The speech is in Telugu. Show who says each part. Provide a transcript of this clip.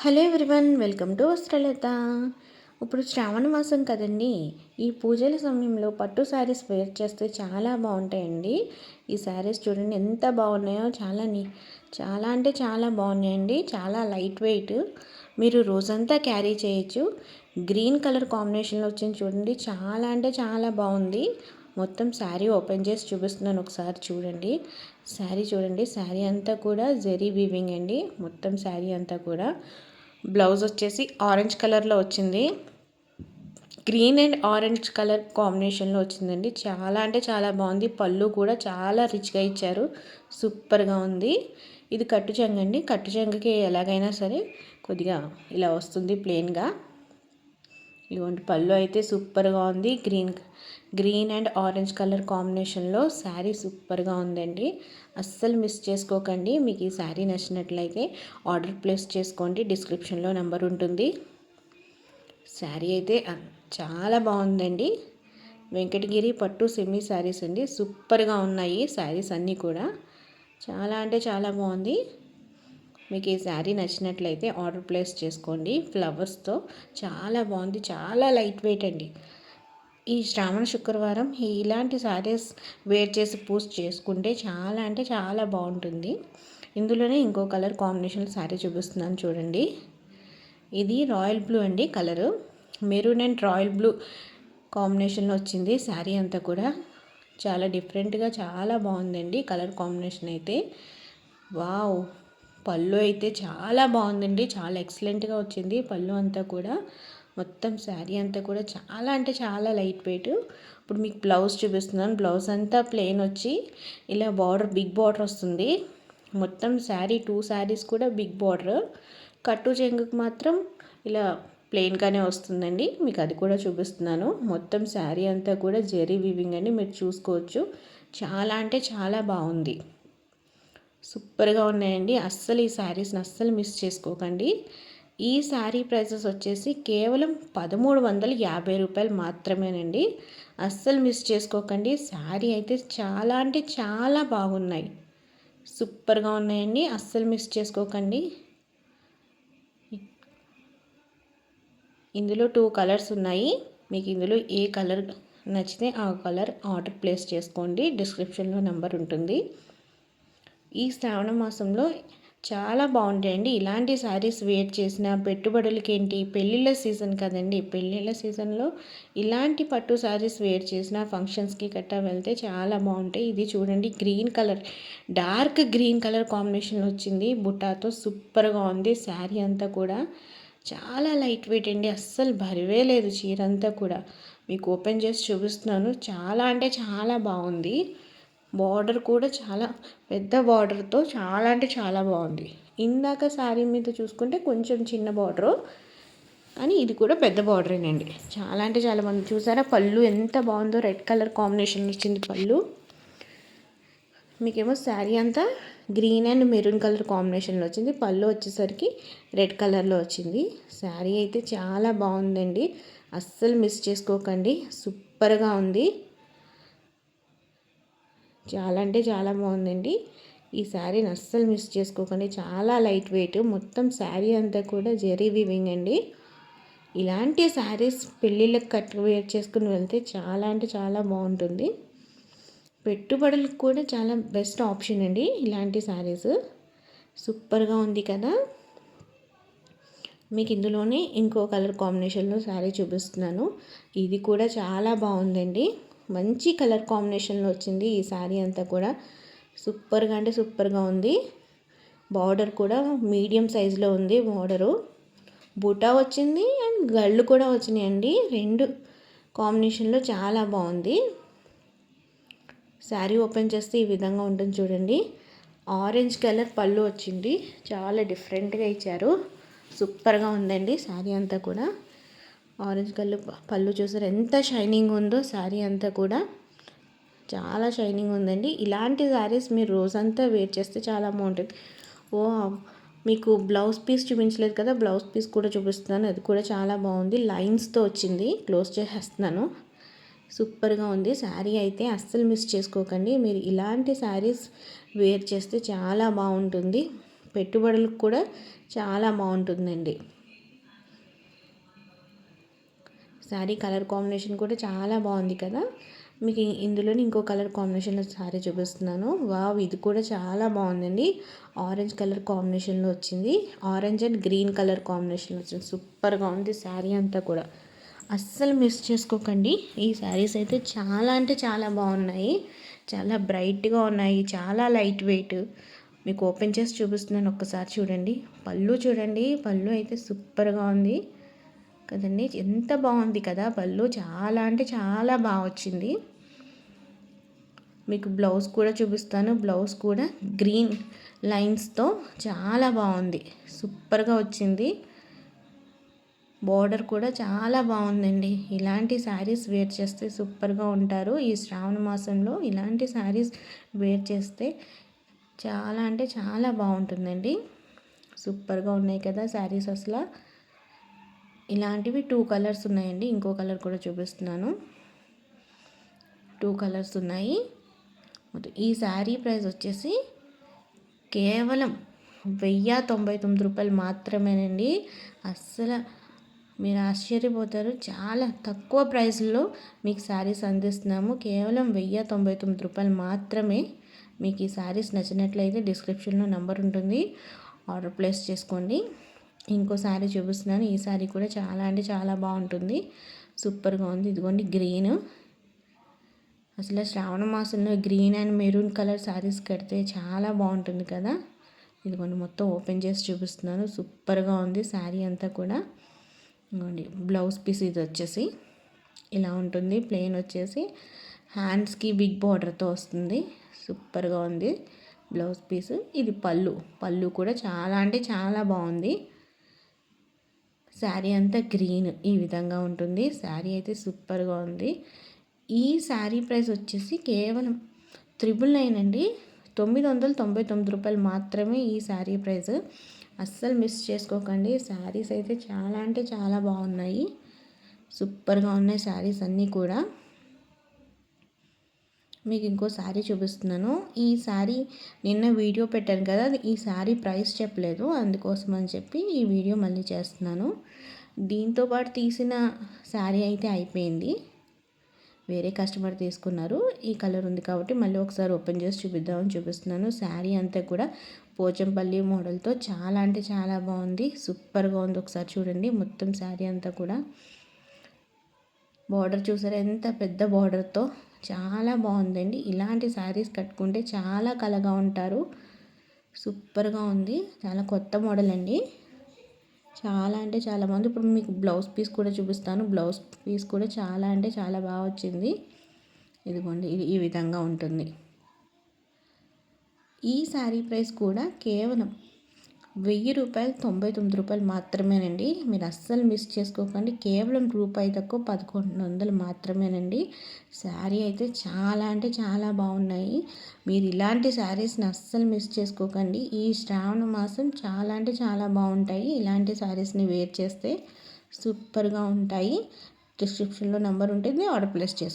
Speaker 1: Hello everyone, welcome to Vastralatha. ఇప్పుడు శ్రావణ మాసం కదండి. ఈ పూజల సమయంలో పట్టు శారీస్ వేర్ చేస్తే చాలా బాగుంటాయండి. ఈ శారీస్ చూడండి ఎంత బాగున్నాయో, చాలా అంటే చాలా బాగున్నాయండి. చాలా లైట్ వెయిట్, మీరు రోజంతా క్యారీ చేయొచ్చు. గ్రీన్ కలర్ కాంబినేషన్లో వచ్చింది చూడండి, చాలా అంటే చాలా బాగుంది. మొత్తం శారీ ఓపెన్ చేసి చూపిస్తున్నాను, ఒకసారి చూడండి. శారీ చూడండి, శారీ అంతా కూడా జెరీ వీవింగ్ అండి. మొత్తం శారీ అంతా కూడా బ్లౌజ్ వచ్చేసి ఆరెంజ్ కలర్లో వచ్చింది. గ్రీన్ అండ్ ఆరెంజ్ కలర్ కాంబినేషన్లో వచ్చిందండి. చాలా అంటే చాలా బాగుంది. పళ్ళు కూడా చాలా రిచ్గా ఇచ్చారు, సూపర్గా ఉంది. ఇది కట్టు చెంగు అండి. కట్టు చెంగుకి ఎలాగైనా సరే కొద్దిగా ఇలా వస్తుంది ప్లెయిన్గా. ఇదిగోండి, పళ్ళు అయితే సూపర్గా ఉంది. గ్రీన్ అండ్ ఆరెంజ్ కలర్ కాంబినేషన్లో శారీ సూపర్గా ఉందండి. అస్సలు మిస్ చేసుకోకండి. మీకు ఈ శారీ నచ్చినట్లయితే ఆర్డర్ ప్లేస్ చేసుకోండి, డిస్క్రిప్షన్లో నెంబర్ ఉంటుంది. శారీ అయితే చాలా బాగుందండి. వెంకటగిరి పట్టు సెమీ శారీస్ అండి, సూపర్గా ఉన్నాయి శారీస్ అన్నీ కూడా. చాలా అంటే చాలా బాగుంది. మీకు ఈ శారీ నచ్చినట్లయితే ఆర్డర్ ప్లేస్ చేసుకోండి. ఫ్లవర్స్తో చాలా బాగుంది, చాలా లైట్ వెయిట్ అండి. ఈ శ్రావణ శుక్రవారం ఇలాంటి శారీస్ వేర్ చేసి పూజ చేసుకుంటే చాలా అంటే చాలా బాగుంటుంది. ఇందులోనే ఇంకో కలర్ కాంబినేషన్ శారీ చూపిస్తున్నాను చూడండి. ఇది రాయల్ బ్లూ అండి colour. Maroon and royal blue కాంబినేషన్లో వచ్చింది శారీ అంతా కూడా. చాలా డిఫరెంట్గా చాలా బాగుందండి కలర్ కాంబినేషన్ అయితే. వావ్, పళ్ళు అయితే చాలా బాగుందండి. చాలా ఎక్సలెంట్గా వచ్చింది పళ్ళు అంతా కూడా. మొత్తం శారీ అంతా కూడా చాలా అంటే చాలా లైట్ వెయిట్. ఇప్పుడు మీకు బ్లౌజ్ చూపిస్తున్నాను. బ్లౌజ్ అంతా ప్లెయిన్ వచ్చి ఇలా బార్డర్, బిగ్ బార్డర్ వస్తుంది. మొత్తం శారీ 2 శారీస్ కూడా బిగ్ బార్డర్. కట్టు చెంగుకు మాత్రం ఇలా ప్లెయిన్గానే వస్తుందండి. మీకు అది కూడా చూపిస్తున్నాను. మొత్తం శారీ అంతా కూడా జెరీ వీవింగ్ అండి, మీరు చూసుకోవచ్చు. చాలా అంటే చాలా బాగుంది, సూపర్గా ఉన్నాయండి. అస్సలు ఈ శారీస్ని అస్సలు మిస్ చేసుకోకండి. ఈ శారీ ప్రైసెస్ వచ్చేసి కేవలం 1350 రూపాయలు మాత్రమేనండి. అస్సలు మిస్ చేసుకోకండి. శారీ అయితే చాలా అంటే చాలా బాగున్నాయి, సూపర్గా ఉన్నాయండి. అస్సలు మిస్ చేసుకోకండి. ఇందులో 2 కలర్స్ ఉన్నాయి. మీకు ఇందులో ఏ కలర్ నచ్చితే ఆ కలర్ ఆర్డర్ ప్లేస్ చేసుకోండి, డిస్క్రిప్షన్లో నెంబర్ ఉంటుంది. ఈ శ్రావణ మాసంలో చాలా బాగుంటాయండి. ఇలాంటి శారీస్ వేర్ చేసిన పెట్టుబడులకి ఏంటి, పెళ్ళిళ్ళ సీజన్ కదండి. పెళ్ళిళ్ళ సీజన్లో ఇలాంటి పట్టు శారీస్ వేర్ చేసిన ఫంక్షన్స్కి గట్టా వెళ్తే చాలా బాగుంటాయి. ఇది చూడండి, green colour, dark green colour combination వచ్చింది బుట్టాతో, సూపర్గా ఉంది. శారీ అంతా కూడా చాలా లైట్ వెయిట్ అండి, అస్సలు బరువే లేదు చీర అంతా కూడా. మీకు ఓపెన్ చేసి చూపిస్తున్నాను. చాలా అంటే చాలా బాగుంది. బార్డర్ కూడా చాలా పెద్ద బార్డర్తో చాలా అంటే చాలా బాగుంది. ఇందాక శారీ మీద చూసుకుంటే కొంచెం చిన్న బార్డరు, కానీ ఇది కూడా పెద్ద బార్డరేనండి. చాలా అంటే చాలా బాగుంది. చూసారా పళ్ళు ఎంత బాగుందో, రెడ్ కలర్ కాంబినేషన్ వచ్చింది పళ్ళు. మీకేమో శారీ అంతా గ్రీన్ అండ్ మెరూన్ కలర్ కాంబినేషన్లో వచ్చింది. పళ్ళు వచ్చేసరికి రెడ్ కలర్లో వచ్చింది. శారీ అయితే చాలా బాగుందండి, అస్సలు మిస్ చేసుకోకండి. సూపర్గా ఉంది, చాలా అంటే చాలా బాగుందండి. ఈ శారీని అస్సలు మిస్ చేసుకోకండి. చాలా లైట్ వెయిట్, మొత్తం శారీ అంతా కూడా జెరీ వీవింగ్ అండి. ఇలాంటి శారీస్ పెళ్ళిళ్ళకి వేర్ చేసుకుని వెళ్తే చాలా అంటే చాలా బాగుంటుంది. పెట్టుబడులకు కూడా చాలా బెస్ట్ ఆప్షన్ అండి ఇలాంటి శారీస్. సూపర్గా ఉంది కదా. మీకు ఇందులోనే ఇంకో కలర్ కాంబినేషన్లో శారీ చూపిస్తున్నాను. ఇది కూడా చాలా బాగుందండి. మంచి కలర్ కాంబినేషన్లో వచ్చింది ఈ శారీ అంతా కూడా. సూపర్గా అంటే సూపర్గా ఉంది. బార్డర్ కూడా మీడియం సైజులో ఉంది బార్డరు. బూటా వచ్చింది అండ్ గళ్ళు కూడా వచ్చినాయండి. 2 కాంబినేషన్లో చాలా బాగుంది. శారీ ఓపెన్ చేస్తే ఈ విధంగా ఉంటుంది చూడండి. ఆరెంజ్ కలర్ పళ్ళు వచ్చింది, చాలా డిఫరెంట్గా ఇచ్చారు, సూపర్గా ఉందండి శారీ అంతా కూడా. ఆరెంజ్ కలర్ పళ్ళు చూసారు ఎంత షైనింగ్ ఉందో. శారీ అంతా కూడా చాలా షైనింగ్ ఉందండి. ఇలాంటి శారీస్ మీరు రోజంతా వేర్ చేస్తే చాలా బాగుంటుంది. మీకు బ్లౌజ్ పీస్ చూపించలేదు కదా, బ్లౌజ్ పీస్ కూడా చూపిస్తున్నాను. అది కూడా చాలా బాగుంది, లైన్స్తో వచ్చింది. క్లోజ్ చేసేస్తున్నాను. సూపర్గా ఉంది శారీ అయితే, అస్సలు మిస్ చేసుకోకండి. మీరు ఇలాంటి శారీస్ వేర్ చేస్తే చాలా బాగుంటుంది. పెట్టుబడులకు కూడా చాలా బాగుంటుందండి. శారీ కలర్ కాంబినేషన్ కూడా చాలా బాగుంది కదా. మీకు ఇందులోనే ఇంకో కలర్ కాంబినేషన్లో శారీ చూపిస్తున్నాను. వావ్, ఇది కూడా చాలా బాగుందండి. ఆరెంజ్ కలర్ కాంబినేషన్లో వచ్చింది. ఆరెంజ్ అండ్ గ్రీన్ కలర్ కాంబినేషన్లో వచ్చింది. సూపర్గా ఉంది శారీ అంతా కూడా. అస్సలు మిస్ చేసుకోకండి. ఈ శారీస్ అయితే చాలా అంటే చాలా బాగున్నాయి. చాలా బ్రైట్గా ఉన్నాయి. చాలా లైట్ వెయిట్. మీకు ఓపెన్ చేసి చూపిస్తున్నాను, ఒక్కసారి చూడండి. పళ్ళు చూడండి, పళ్ళు అయితే సూపర్గా ఉంది కదండి. ఎంత బాగుంది కదా పళ్ళు. చాలా అంటే చాలా బాగా వచ్చింది. మీకు బ్లౌజ్ కూడా చూపిస్తాను. బ్లౌజ్ కూడా గ్రీన్ లైన్స్తో చాలా బాగుంది. సూపర్గా వచ్చింది. బోర్డర్ కూడా చాలా బాగుందండి. ఇలాంటి శారీస్ వేర్ చేస్తే సూపర్గా ఉంటారు. ఈ శ్రావణ మాసంలో ఇలాంటి శారీస్ వేర్ చేస్తే చాలా అంటే చాలా బాగుంటుందండి. సూపర్గా ఉన్నాయి కదా శారీస్ అసలు. ఇలాంటివి 2 కలర్స్ ఉన్నాయండి. ఇంకో కలర్ కూడా చూపిస్తున్నాను. 2 కలర్స్ ఉన్నాయి. ఈ శారీ ప్రైస్ వచ్చేసి కేవలం 1099 రూపాయలు మాత్రమేనండి. అస్సలు మీరు ఆశ్చర్యపోతారు. చాలా తక్కువ ప్రైస్లో మీకు శారీస్ అందిస్తున్నాము. కేవలం 1099 రూపాయలు మాత్రమే. మీకు ఈ శారీస్ నచ్చినట్లయితే డిస్క్రిప్షన్లో నెంబర్ ఉంటుంది, ఆర్డర్ ప్లేస్ చేసుకోండి. ఇంకో శారీ చూపిస్తున్నాను. ఈ శారీ కూడా చాలా అంటే చాలా బాగుంటుంది. సూపర్గా ఉంది. ఇదిగోండి గ్రీన్. అసలు శ్రావణ మాసంలో green and maroon colour saris కడితే చాలా బాగుంటుంది కదా. ఇదిగోండి మొత్తం ఓపెన్ చేసి చూపిస్తున్నాను. సూపర్గా ఉంది శారీ అంతా కూడా. ఇదిగోండి బ్లౌజ్ పీస్ ఇది వచ్చేసి ఇలా ఉంటుంది. ప్లెయిన్ వచ్చేసి హ్యాండ్స్కి బిగ్ బార్డర్తో వస్తుంది. సూపర్గా ఉంది బ్లౌజ్ పీస్. ఇది పళ్ళు. పళ్ళు కూడా చాలా అంటే చాలా బాగుంది. శారీ అంతా గ్రీన్ ఈ విధంగా ఉంటుంది. శారీ అయితే సూపర్గా ఉంది. ఈ శారీ ప్రైస్ వచ్చేసి కేవలం 999 అండి. 999 రూపాయలు మాత్రమే ఈ శారీ ప్రైస్. అస్సలు మిస్ చేసుకోకండి. శారీస్ అయితే చాలా అంటే చాలా బాగున్నాయి. సూపర్గా ఉన్నాయి శారీస్ అన్నీ కూడా. మీకు ఇంకో శారీ చూపిస్తున్నాను. ఈ శారీ నిన్న వీడియో పెట్టాను కదా, ఈ శారీ ప్రైస్ చెప్పలేదు, అందుకోసం అని చెప్పి ఈ వీడియో మళ్ళీ చేస్తున్నాను. దీంతో పాటు తీసిన శారీ అయితే అయిపోయింది. వేరే కస్టమర్ తీసుకున్నారు. ఈ కలర్ ఉంది కాబట్టి మళ్ళీ ఒకసారి ఓపెన్ చేసి చూపిద్దామని చూపిస్తున్నాను. శారీ అంతా కూడా పోచంపల్లి మోడల్తో చాలా అంటే చాలా బాగుంది. సూపర్గా ఉంది. ఒకసారి చూడండి మొత్తం శారీ అంతా కూడా. బార్డర్ చూసారా ఎంత పెద్ద బార్డర్తో, చాలా బాగుందండి. ఇలాంటి శారీస్ కట్టుకుంటే చాలా కళగా ఉంటారు. సూపర్గా ఉంది. చాలా కొత్త మోడల్ అండి. చాలా అంటే చాలా బాగుంది. ఇప్పుడు మీకు బ్లౌజ్ పీస్ కూడా చూపిస్తాను. బ్లౌజ్ పీస్ కూడా చాలా అంటే చాలా బాగా వచ్చింది. ఇదిగోండి ఈ విధంగా ఉంటుంది. ఈ శారీ ప్రైస్ కూడా కేవలం 1099 రూపాయలు మాత్రమేనండి. మీరు అస్సలు మిస్ చేసుకోకండి. కేవలం రూపాయి తక్కువ 1100 మాత్రమేనండి. శారీ అయితే చాలా అంటే చాలా బాగున్నాయి. మీరు ఇలాంటి శారీస్ని అస్సలు మిస్ చేసుకోకండి. ఈ శ్రావణ మాసం చాలా అంటే చాలా బాగుంటాయి. ఇలాంటి శారీస్ని వేర్ చేస్తే సూపర్గా ఉంటాయి. డిస్క్రిప్షన్లో నెంబర్ ఉంటుంది, ఆర్డర్ ప్లేస్ చేసుకోండి.